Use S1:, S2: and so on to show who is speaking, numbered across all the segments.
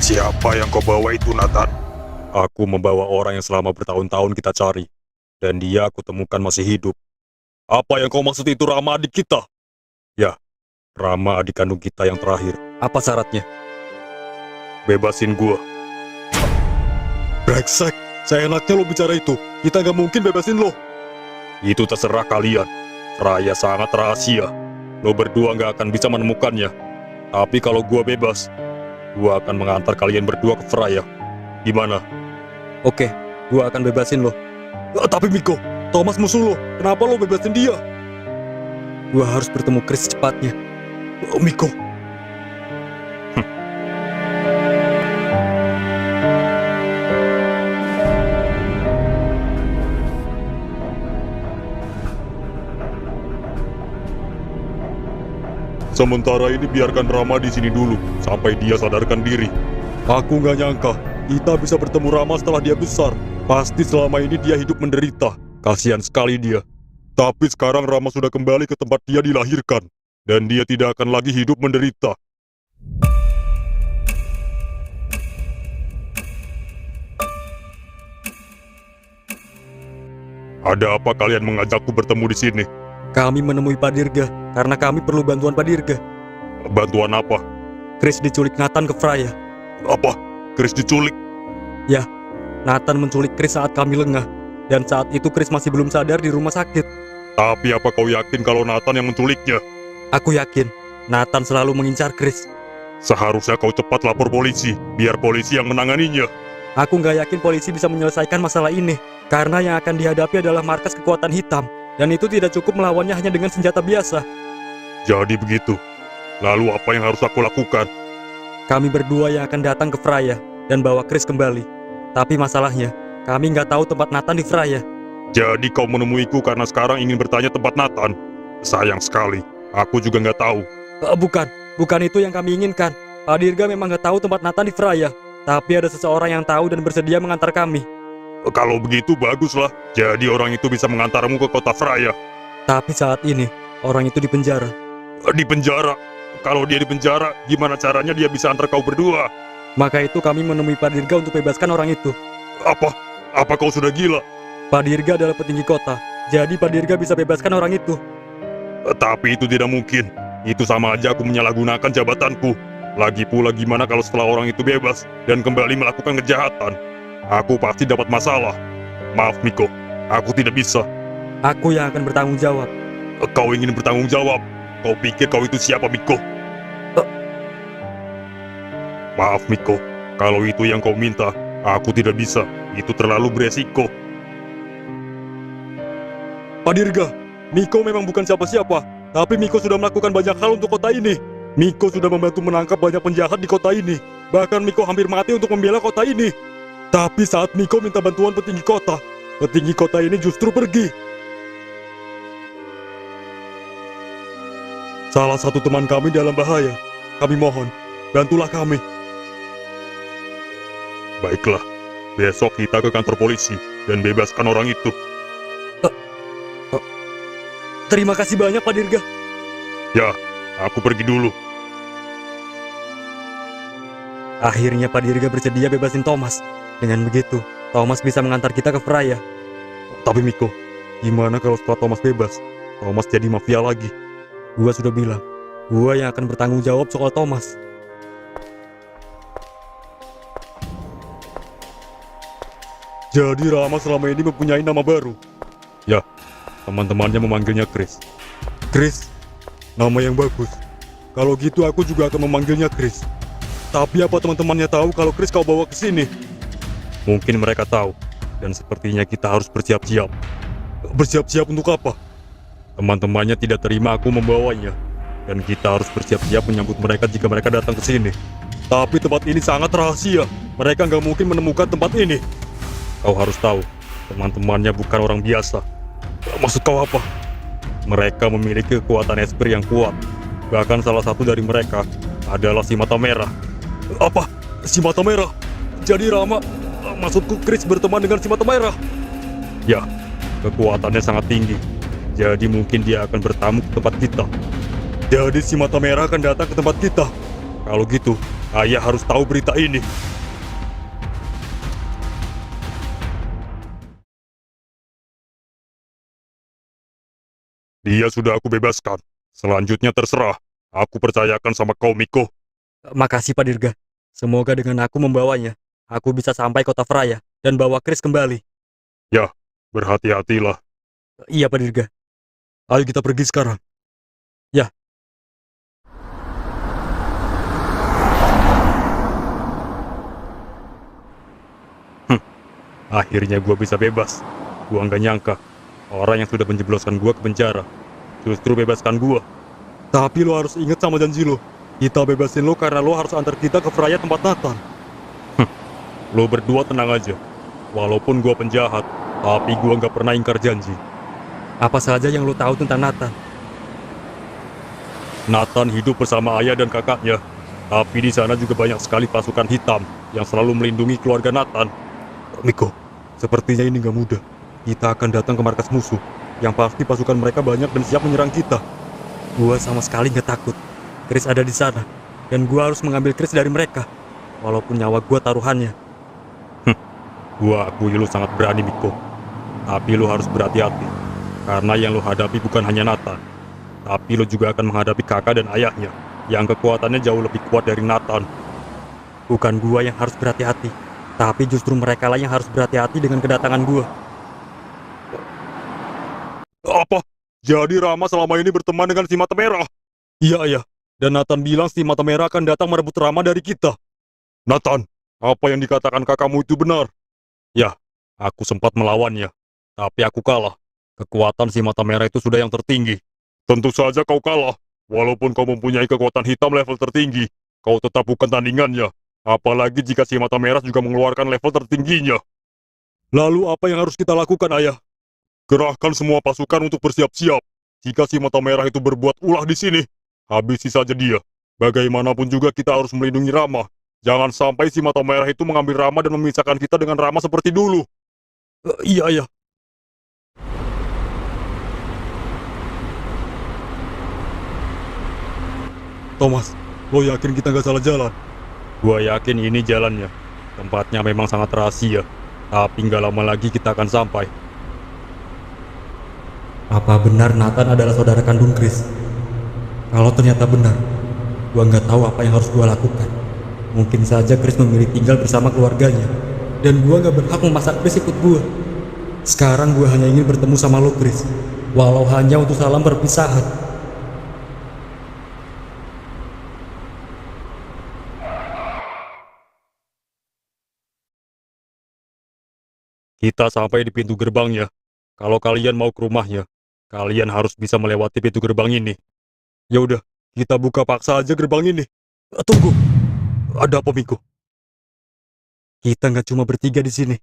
S1: Siapa yang kau bawa itu, Nathan? Aku membawa orang yang selama bertahun-tahun kita cari. Dan dia aku temukan masih hidup. Apa yang kau maksud itu Rama adik kita? Ya, Rama adik kandung kita yang terakhir. Apa syaratnya? Bebasin gua. Brengsek, seenaknya lo bicara itu. Kita gak mungkin bebasin lo. Itu terserah kalian. Raya sangat rahasia. Lo berdua gak akan bisa menemukannya. Tapi kalau gua bebas, gua akan mengantar kalian berdua ke Freya. Gimana? Oke, gua akan bebasin lo. Tapi Miko, Thomas musuh lo. Kenapa lo bebasin dia? Gua harus bertemu Chris secepatnya. Miko. Sementara ini biarkan Rama di sini dulu, sampai dia sadarkan diri. Aku nggak nyangka, kita bisa bertemu Rama setelah dia besar. Pasti selama ini dia hidup menderita. Kasihan sekali dia. Tapi sekarang Rama sudah kembali ke tempat dia dilahirkan. Dan dia tidak akan lagi hidup menderita. Ada apa kalian mengajakku bertemu di sini? Kami menemui Pak Dirga, karena kami perlu bantuan Pak Dirga. Bantuan apa? Chris diculik Nathan ke Freya. Apa? Chris diculik? Ya, Nathan menculik Chris saat kami lengah. Dan saat itu Chris masih belum sadar di rumah sakit. Tapi apa kau yakin kalau Nathan yang menculiknya? Aku yakin, Nathan selalu mengincar Chris. Seharusnya kau cepat lapor polisi, biar polisi yang menanganinya. Aku nggak yakin polisi bisa menyelesaikan masalah ini, karena yang akan dihadapi adalah markas kekuatan hitam. Dan itu tidak cukup melawannya hanya dengan senjata biasa. Jadi begitu. Lalu apa yang harus aku lakukan? Kami berdua yang akan datang ke Freya dan bawa Chris kembali. Tapi masalahnya, kami nggak tahu tempat Nathan di Freya. Jadi kau menemuiku karena sekarang ingin bertanya tempat Nathan? Sayang sekali, aku juga nggak tahu. Bukan itu yang kami inginkan. Pak Dirga memang nggak tahu tempat Nathan di Freya. Tapi ada seseorang yang tahu dan bersedia mengantar kami. Kalau begitu baguslah. Jadi orang itu bisa mengantarmu ke kota Freya. Tapi saat ini, orang itu di penjara. Di penjara? Kalau dia di penjara, gimana caranya dia bisa antar kau berdua? Maka itu kami menemui Pak Dirga untuk bebaskan orang itu. Apa? Apa kau sudah gila? Pak Dirga adalah petinggi kota. Jadi Pak Dirga bisa bebaskan orang itu. Tapi itu tidak mungkin. Itu sama aja aku menyalahgunakan jabatanku. Lagi pula gimana kalau setelah orang itu bebas dan kembali melakukan kejahatan? Aku pasti dapat masalah. Maaf Miko, aku tidak bisa. Aku yang akan bertanggung jawab. Kau ingin bertanggung jawab? Kau pikir kau itu siapa Miko? Maaf Miko, kalau itu yang kau minta, aku tidak bisa. Itu terlalu beresiko. Pak Dirga, Miko memang bukan siapa-siapa. Tapi Miko sudah melakukan banyak hal untuk kota ini. Miko sudah membantu menangkap banyak penjahat di kota ini. Bahkan Miko hampir mati untuk membela kota ini. Tapi saat Miko minta bantuan petinggi kota ini justru pergi. Salah satu teman kami dalam bahaya. Kami mohon, bantulah kami. Baiklah, besok kita ke kantor polisi dan bebaskan orang itu. Terima kasih banyak Pak Dirga. Ya, aku pergi dulu. Akhirnya Pak Dirga bersedia bebasin Thomas. Dengan begitu, Thomas bisa mengantar kita ke Freya. Tapi Miko, gimana kalau setelah Thomas bebas, Thomas jadi mafia lagi? Gua sudah bilang, gua yang akan bertanggung jawab soal Thomas. Jadi Rama selama ini mempunyai nama baru? Ya, teman-temannya memanggilnya Chris. Chris? Nama yang bagus. Kalau gitu aku juga akan memanggilnya Chris. Tapi apa teman-temannya tahu kalau Chris kau bawa ke sini? Mungkin mereka tahu, dan sepertinya kita harus bersiap-siap. Bersiap-siap untuk apa? Teman-temannya tidak terima aku membawanya, dan kita harus bersiap-siap menyambut mereka jika mereka datang ke sini. Tapi tempat ini sangat rahasia, mereka nggak mungkin menemukan tempat ini. Kau harus tahu, teman-temannya bukan orang biasa. Maksud kau apa? Mereka memiliki kekuatan esper yang kuat. Bahkan salah satu dari mereka adalah si mata merah. Apa? Si mata merah? Jadi Rama... Maksudku Chris berteman dengan si mata merah. Ya, kekuatannya sangat tinggi. Jadi mungkin dia akan bertamu ke tempat kita. Jadi si mata merah akan datang ke tempat kita. Kalau gitu, Ayah harus tahu berita ini. Dia sudah aku bebaskan. Selanjutnya terserah. Aku percayakan sama kau, Miko. Makasih, Pak Dirga. Semoga dengan aku membawanya, aku bisa sampai kota Freya dan bawa Chris kembali. Ya, berhati-hatilah. Iya, Pak Dirga. Ayo kita pergi sekarang. Ya. Akhirnya gua bisa bebas. Gua nggak nyangka orang yang sudah menjebloskan gua ke penjara justru bebaskan gua. Tapi lo harus ingat sama janji lo. Kita bebasin lo karena lo harus antar kita ke Freya tempat Nathan. Lo berdua tenang aja. Walaupun gua penjahat, tapi gua nggak pernah ingkar janji. Apa saja yang lo tahu tentang Nathan? Nathan hidup bersama ayah dan kakaknya. Tapi di sana juga banyak sekali pasukan hitam yang selalu melindungi keluarga Nathan. Miko, sepertinya ini nggak mudah. Kita akan datang ke markas musuh. Yang pasti pasukan mereka banyak dan siap menyerang kita. Gua sama sekali nggak takut. Chris ada di sana, dan gua harus mengambil Chris dari mereka. Walaupun nyawa gua taruhannya. Gua akui lu sangat berani, Miko. Tapi lu harus berhati-hati. Karena yang lu hadapi bukan hanya Nathan. Tapi lu juga akan menghadapi kakak dan ayahnya. Yang kekuatannya jauh lebih kuat dari Nathan. Bukan gua yang harus berhati-hati. Tapi justru mereka lah yang harus berhati-hati dengan kedatangan gua. Apa? Jadi Rama selama ini berteman dengan si Mata Merah? Iya, ayah. Dan Nathan bilang si Mata Merah akan datang merebut Rama dari kita. Nathan, apa yang dikatakan kakakmu itu benar? Ya, aku sempat melawannya. Tapi aku kalah. Kekuatan si Mata Merah itu sudah yang tertinggi. Tentu saja kau kalah. Walaupun kau mempunyai kekuatan hitam level tertinggi, kau tetap bukan tandingannya. Apalagi jika si Mata Merah juga mengeluarkan level tertingginya. Lalu apa yang harus kita lakukan, ayah? Kerahkan semua pasukan untuk bersiap-siap. Jika si Mata Merah itu berbuat ulah di sini, habisi saja dia. Bagaimanapun juga kita harus melindungi Rama. Jangan sampai si Mata Merah itu mengambil Rama dan memisahkan kita dengan Rama seperti dulu. Iya, ayah. Thomas, lo yakin kita nggak salah jalan? Gua yakin ini jalannya. Tempatnya memang sangat rahasia. Tapi nggak lama lagi kita akan sampai. Apa benar Nathan adalah saudara kandung Chris? Kalau ternyata benar, gua nggak tahu apa yang harus gua lakukan. Mungkin saja Chris memilih tinggal bersama keluarganya. Dan gua nggak berhak memaksa Chris ikut gua. Sekarang gua hanya ingin bertemu sama lo, Chris. Walau hanya untuk salam perpisahan. Kita sampai di pintu gerbangnya. Kalau kalian mau ke rumahnya, kalian harus bisa melewati pintu gerbang ini. Ya udah, kita buka paksa aja gerbang ini. Tunggu, ada apa, Miko? Kita nggak cuma bertiga di sini.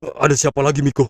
S1: Ada siapa lagi, Miko?